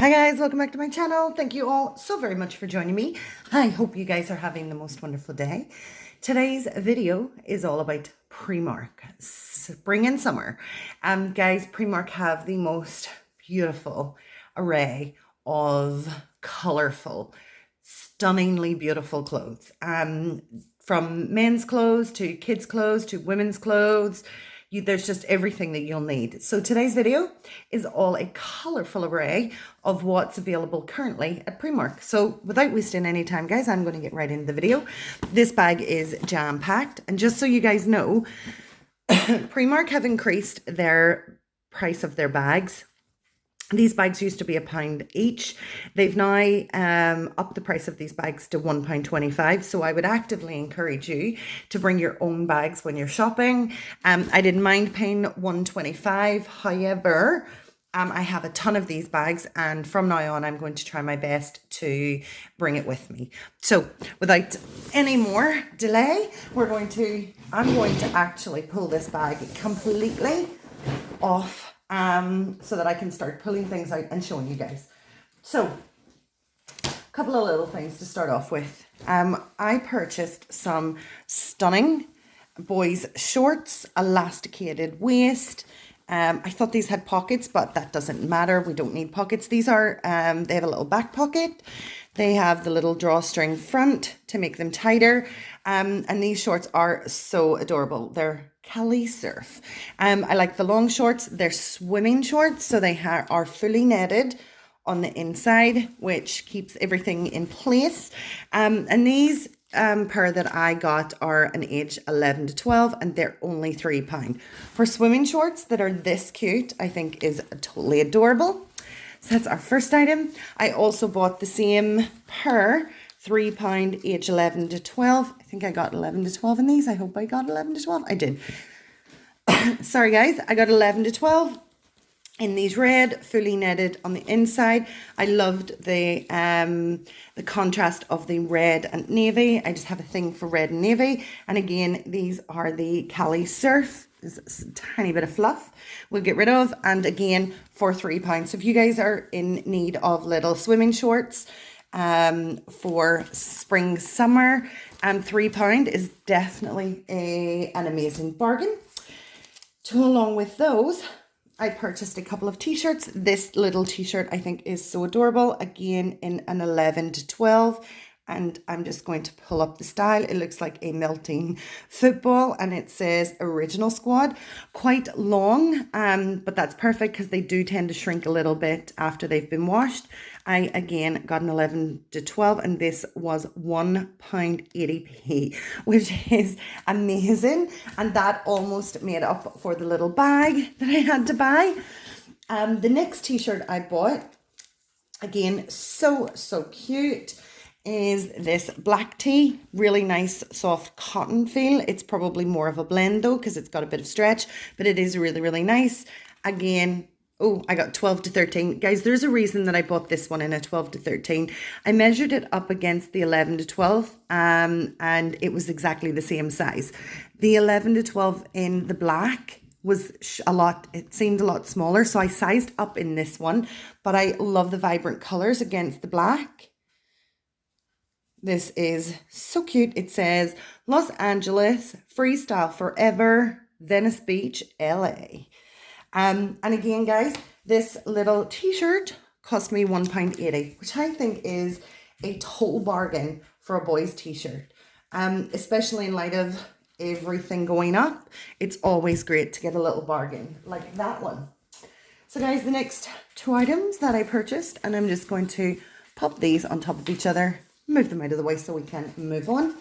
Hi guys, welcome back to my channel. Thank you all so very much for joining me. I hope you guys are having the most wonderful day. Today's video is all about Primark, spring and summer. Guys, Primark have the most beautiful array of colorful, stunningly beautiful clothes. From men's clothes to kids' clothes to women's clothes. There's just everything that you'll need. So today's video is all a colorful array of what's available currently at Primark. So without wasting any time, guys, I'm going to get right into the video. This bag is jam-packed. And just so you guys know, Primark have increased their price of their bags. These bags used to be £1 each. They've now upped the price of these bags to £1.25. So I would actively encourage you to bring your own bags when you're shopping. I didn't mind paying £1.25. However, I have a ton of these bags, and from now on, I'm going to try my best to bring it with me. So without any more delay, I'm going to actually pull this bag completely off so that I can start pulling things out and showing you guys. So, a couple of little things to start off with. I purchased some stunning boys shorts, elasticated waist. I thought these had pockets, but that doesn't matter. We don't need pockets. These are, they have a little back pocket. They have the little drawstring front to make them tighter. And these shorts are so adorable. They're Cali Surf. I like the long shorts. They're swimming shorts, so they are fully netted on the inside, which keeps everything in place. And these pair that I got are an age 11 to 12, and they're only £3. For swimming shorts that are this cute, I think is totally adorable. So that's our first item. I also bought the same pair, £3, age 11 to 12. I think I got 11 to 12 in these. I hope I got 11 to 12. I did. Sorry guys, I got 11 to 12 in these red, fully netted on the inside. I loved the contrast of the red and navy. I just have a thing for red and navy. And again, these are the Cali Surf. There's a tiny bit of fluff we'll get rid of. And again, for £3. So if you guys are in need of little swimming shorts for spring, summer, £3 is definitely an amazing bargain. To go along with those, I purchased a couple of t-shirts. This little t-shirt I think is so adorable. Again, in an 11 to 12. And I'm just going to pull up the style. It looks like a melting football, and it says Original Squad. Quite long, but that's perfect because they do tend to shrink a little bit after they've been washed. I, again, got an 11 to 12, and this was £1.80p, which is amazing. And that almost made up for the little bag that I had to buy. The next t-shirt I bought, again, so cute, is this black tee. Really nice soft cotton feel. It's probably more of a blend though, because it's got a bit of stretch, but it is really nice. Again, oh, I got 12 to 13. Guys, there's a reason that I bought this one in a 12 to 13. I measured it up against the 11 to 12, and it was exactly the same size. The 11 to 12 in the black was it seemed a lot smaller, so I sized up in this one, but I love the vibrant colors against the black. This is so cute. It says Los Angeles, freestyle forever, Venice Beach, LA. And again, guys, this little t-shirt cost me £1.80, which I think is a total bargain for a boy's t-shirt. Especially in light of everything going up, it's always great to get a little bargain like that one. So guys, the next two items that I purchased, and I'm just going to pop these on top of each other, move them out of the way so we can move on.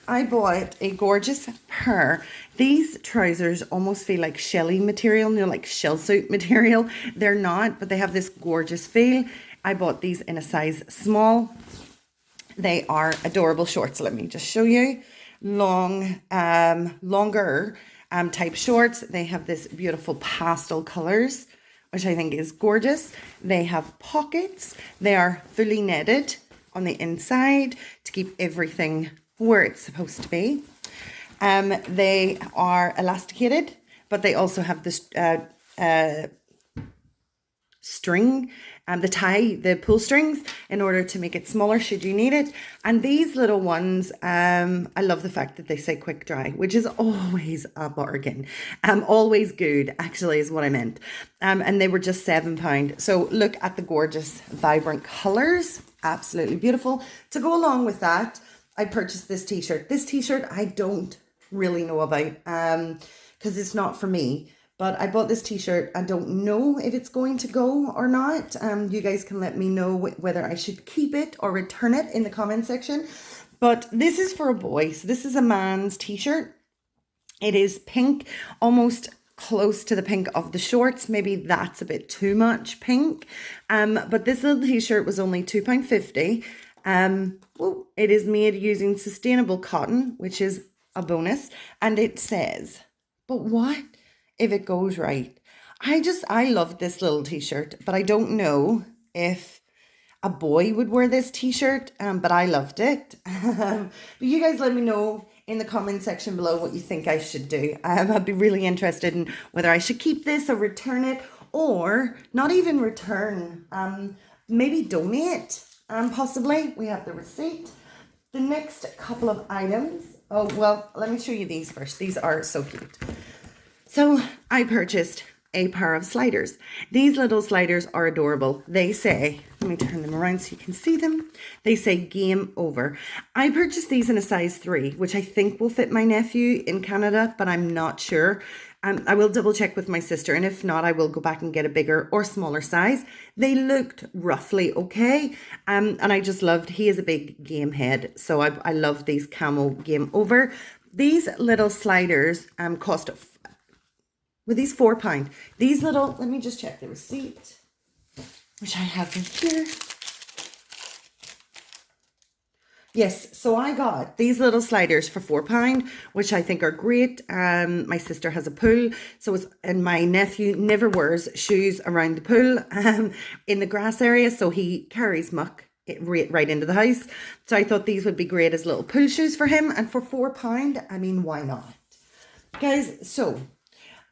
I bought a gorgeous pair. These trousers almost feel like shelly material, you know, like shell suit material. They're not, but they have this gorgeous feel. I bought these in a size small. They are adorable shorts. Let me just show you. Longer type shorts. They have this beautiful pastel colors, which I think is gorgeous. They have pockets. They are fully netted on the inside to keep everything where it's supposed to be. They are elasticated, but they also have this string and the pull strings in order to make it smaller should you need it. And these little ones, I love the fact that they say quick dry, which is always a bargain. Always good, actually, is what I meant. And they were just £7. So look at the gorgeous vibrant colors, absolutely beautiful. To go along with that, I purchased this t-shirt. This t-shirt I don't really know about because it's not for me. But I bought this t-shirt. I don't know if it's going to go or not. You guys can let me know whether I should keep it or return it in the comment section. But this is for a boy. So this is a man's t-shirt. It is pink, almost close to the pink of the shorts. Maybe that's a bit too much pink. But this little t-shirt was only £2.50. Well, it is made using sustainable cotton, which is a bonus. And it says, but what if it goes right? I love this little t-shirt, but I don't know if a boy would wear this t-shirt, but I loved it. But you guys let me know in the comment section below what you think I should do. I'd be really interested in whether I should keep this or return it, or not even return, maybe donate, possibly. We have the receipt. The next couple of items, oh, well, let me show you these first. These are so cute. So I purchased a pair of sliders. These little sliders are adorable. They say, let me turn them around so you can see them. They say game over. I purchased these in a size 3, which I think will fit my nephew in Canada, but I'm not sure. I will double check with my sister, and if not, I will go back and get a bigger or smaller size. They looked roughly okay, and I just loved, he is a big game head, so I love these camo game over. These little sliders cost, were these £4? These little, let me just check the receipt, which I have in here. Yes, so I got these little sliders for £4, which I think are great. My sister has a pool, and my nephew never wears shoes around the pool in the grass area, so he carries muck right into the house. So I thought these would be great as little pool shoes for him, and for £4, I mean, why not? Guys, so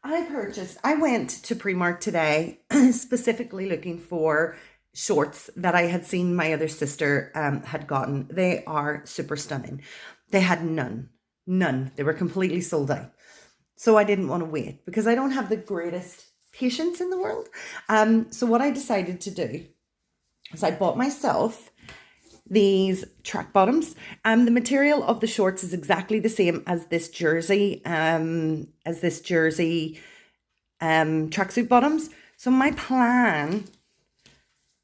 I went to Primark today specifically looking for shorts that I had seen my other sister had gotten. They are super stunning. They had none. They were completely sold out. So I didn't want to wait because I don't have the greatest patience in the world. So what I decided to do is I bought myself these track bottoms. The material of the shorts is exactly the same as this jersey, tracksuit bottoms. So my plan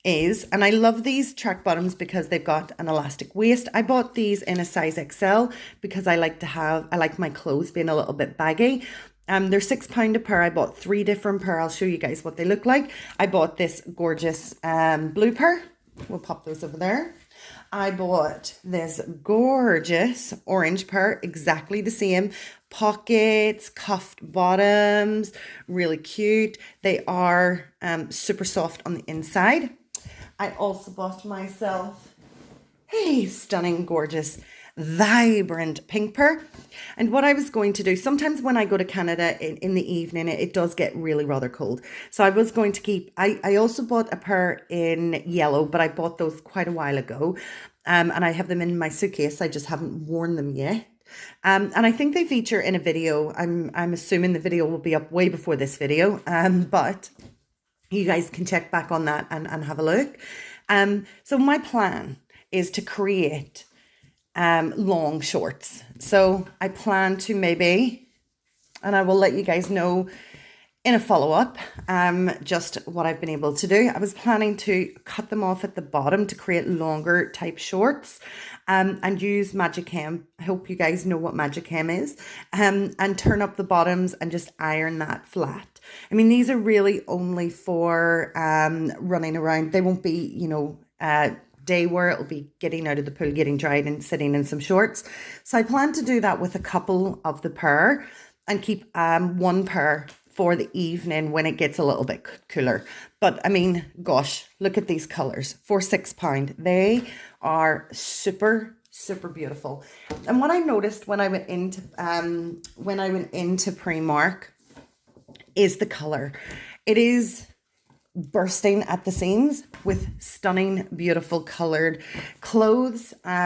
is, and I love these track bottoms because they've got an elastic waist. I bought these in a size XL because I like my clothes being a little bit baggy. They're £6 a pair. I bought 3 different pair. I'll show you guys what they look like. I bought this gorgeous blue pair. We'll pop those over there. I bought this gorgeous orange pair, exactly the same. Pockets, cuffed bottoms, really cute. They are super soft on the inside. I also bought myself a stunning, gorgeous, vibrant pink pair. And what I was going to do, sometimes when I go to Canada in the evening, it does get really rather cold. So I was going to keep, I also bought a pair in yellow, but I bought those quite a while ago. And I have them in my suitcase. I just haven't worn them yet. And I think they feature in a video. I'm assuming the video will be up way before this video. But you guys can check back on that and have a look. So my plan is to create long shorts. So I plan to maybe, and I will let you guys know in a follow-up, just what I've been able to do. I was planning to cut them off at the bottom to create longer type shorts, and use Magic Hem. I hope you guys know what Magic Hem is, and turn up the bottoms and just iron that flat. I mean, these are really only for running around. They won't be, day wear. It'll be getting out of the pool, getting dried and sitting in some shorts. So I plan to do that with a couple of the pair and keep one pair for the evening when it gets a little bit cooler. But I mean, gosh, look at these colors for £6. They are super, super beautiful. And what I noticed when I went into Primark is the color. It is bursting at the seams with stunning, beautiful colored clothes. They've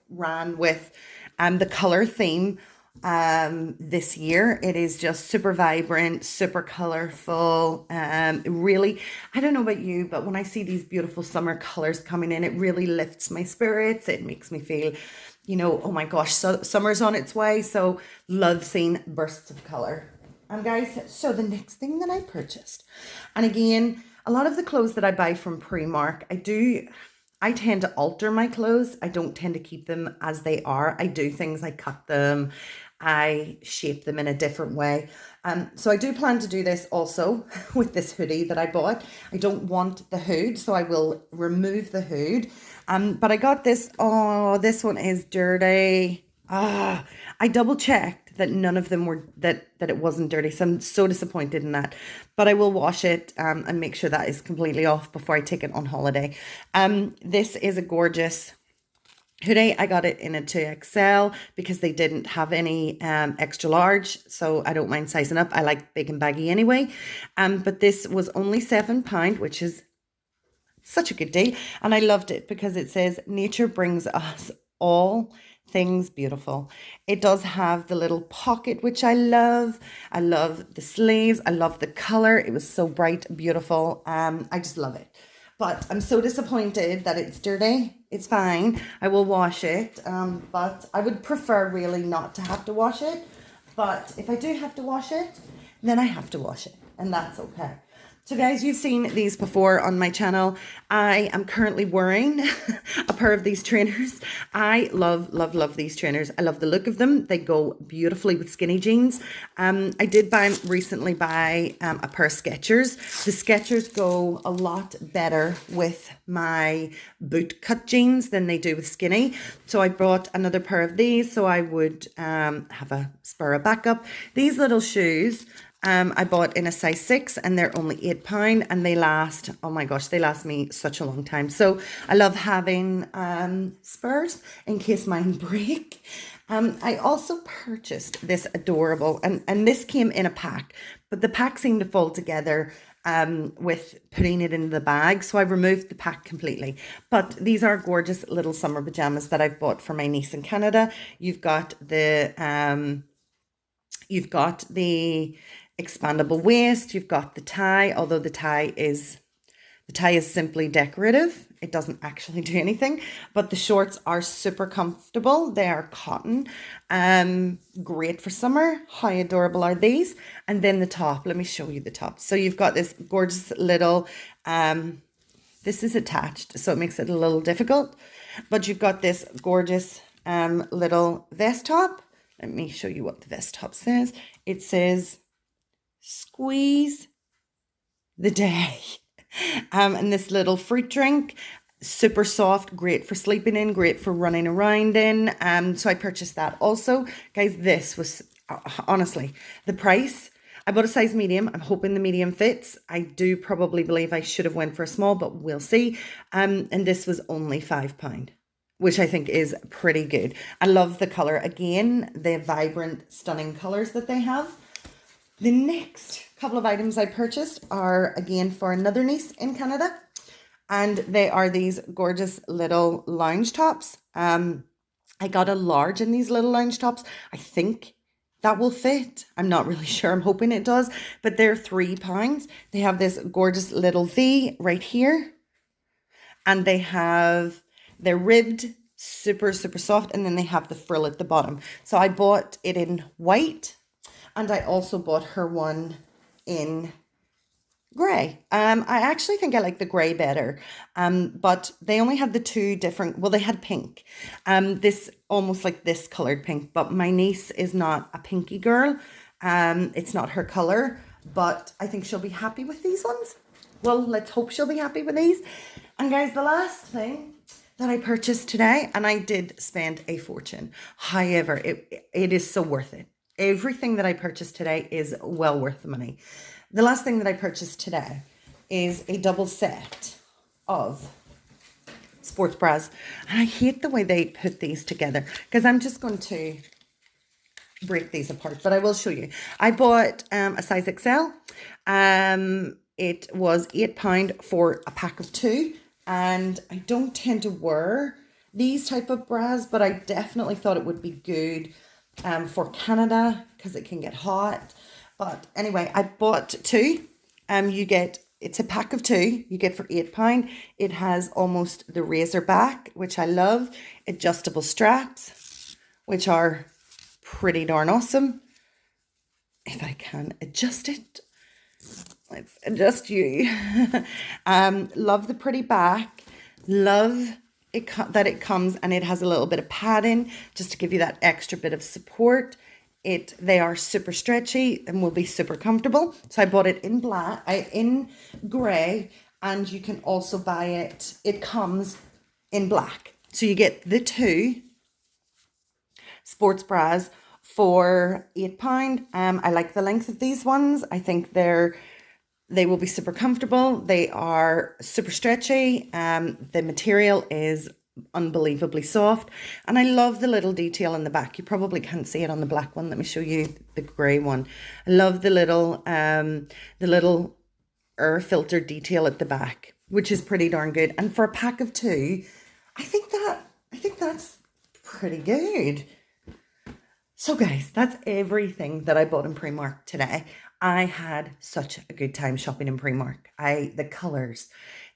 ran with the color theme this year. It is just super vibrant, super colorful. Really, I don't know about you, but when I see these beautiful summer colors coming in, it really lifts my spirits. It makes me feel, you know, oh my gosh, so summer's on its way. So love seeing bursts of color. Guys, so the next thing that I purchased, and again, a lot of the clothes that I buy from Primark, I tend to alter my clothes. I don't tend to keep them as they are. I do things, I cut them, I shape them in a different way. So I do plan to do this also with this hoodie that I bought. I don't want the hood, so I will remove the hood. But I got this. Oh, this one is dirty. I double checked that none of them were, that it wasn't dirty. So I'm so disappointed in that. But I will wash it and make sure that is completely off before I take it on holiday. This is a gorgeous hoodie. I got it in a 2XL because they didn't have any extra large. So I don't mind sizing up. I like big and baggy anyway. But this was only £7, which is such a good deal. And I loved it because it says, nature brings us all things beautiful. It does have the little pocket, which I love. I love the sleeves. I love the color. It was so bright, beautiful. I just love it. But I'm so disappointed that it's dirty. It's fine. I will wash it. But I would prefer really not to have to wash it. But if I do have to wash it, then I have to wash it. And that's okay. So guys, you've seen these before on my channel. I am currently wearing a pair of these trainers. I love, love, love these trainers. I love the look of them. They go beautifully with skinny jeans. I did recently buy a pair of Skechers. The Skechers go a lot better with my boot cut jeans than they do with skinny. So I bought another pair of these so I would have a spur of backup. These little shoes, I bought in a size 6 and they're only £8 and they last, oh my gosh, they last me such a long time. So I love having spurs in case mine break. I also purchased this adorable, and this came in a pack, but the pack seemed to fall together with putting it in the bag. So I removed the pack completely. But these are gorgeous little summer pajamas that I've bought for my niece in Canada. You've got the expandable waist, you've got the tie, although the tie is simply decorative. It doesn't actually do anything, but the shorts are super comfortable. They are cotton, great for summer. How adorable are these? And then the top, let me show you the top. So you've got this gorgeous little, this is attached, so it makes it a little difficult, but you've got this gorgeous little vest top. Let me show you what the vest top says. It says, squeeze the day. And this little fruit drink, super soft, great for sleeping in, great for running around in. So I purchased that also. Guys, this was, honestly, the price. I bought a size medium. I'm hoping the medium fits. I do probably believe I should have went for a small, but we'll see. And this was only £5, which I think is pretty good. I love the color. Again, the vibrant, stunning colors that they have. The next couple of items I purchased are, again, for another niece in Canada. And they are these gorgeous little lounge tops. I got a large in these little lounge tops. I think that will fit. I'm not really sure. I'm hoping it does. But they're £3. They have this gorgeous little V right here. And they're ribbed, super, super soft. And then they have the frill at the bottom. So I bought it in white. And I also bought her one in grey. I actually think I like the grey better. But they only had the two different, well, they had pink. This almost like this coloured pink. But my niece is not a pinky girl. It's not her colour. But I think she'll be happy with these ones. Well, let's hope she'll be happy with these. And guys, the last thing that I purchased today, and I did spend a fortune. However, it is so worth it. Everything that I purchased today is well worth the money. The last thing that I purchased today is a double set of sports bras. And I hate the way they put these together because I'm just going to break these apart, but I will show you. I bought a size XL. It was £8 for a pack of 2, and I don't tend to wear these type of bras, but I definitely thought it would be good for Canada because it can get hot. But anyway, I bought 2. It's a pack of 2 you get for £8. It has almost the razor back, which I love. Adjustable straps, which are pretty darn awesome. If I can adjust it, let's adjust you. Love the pretty back. Love it that it comes and it has a little bit of padding just to give you that extra bit of support. They are super stretchy and will be super comfortable. So I bought it in black, in grey, and you can also buy it. It comes in black. So you get the 2 sports bras for £8. I like the length of these ones. I think they will be super comfortable. They are super stretchy. The material is unbelievably soft, and I love the little detail in the back. You probably can't see it on the black one. Let me show you the grey one. I love the little air filter detail at the back, which is pretty darn good. And for a pack of 2, I think that's pretty good. So guys, that's everything that I bought in Primark today. I had such a good time shopping in Primark. The colours,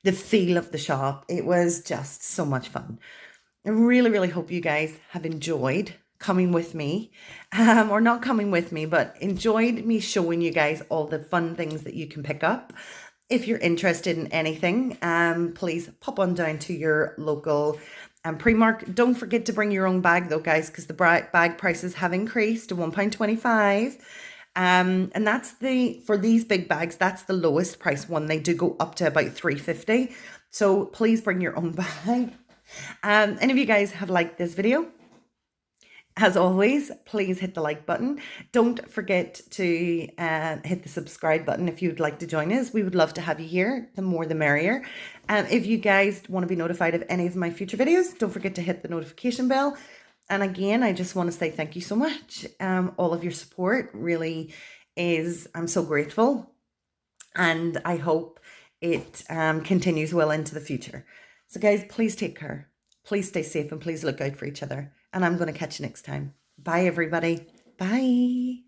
the feel of the shop, it was just so much fun. I really, really hope you guys have enjoyed coming with me, or not coming with me, but enjoyed me showing you guys all the fun things that you can pick up. If you're interested in anything, please pop on down to your local Primark. Don't forget to bring your own bag though, guys, because the bag prices have increased to £1.25. And that's for these big bags, that's the lowest price one. They do go up to about £3.50. So please bring your own bag. And if you guys have liked this video, as always, please hit the like button. Don't forget to hit the subscribe button if you'd like to join us. We would love to have you here. The more the merrier. If you guys want to be notified of any of my future videos, don't forget to hit the notification bell. And again, I just want to say thank you so much. All of your support really I'm so grateful. And I hope it continues well into the future. So guys, please take care. Please stay safe and please look out for each other. And I'm going to catch you next time. Bye, everybody. Bye.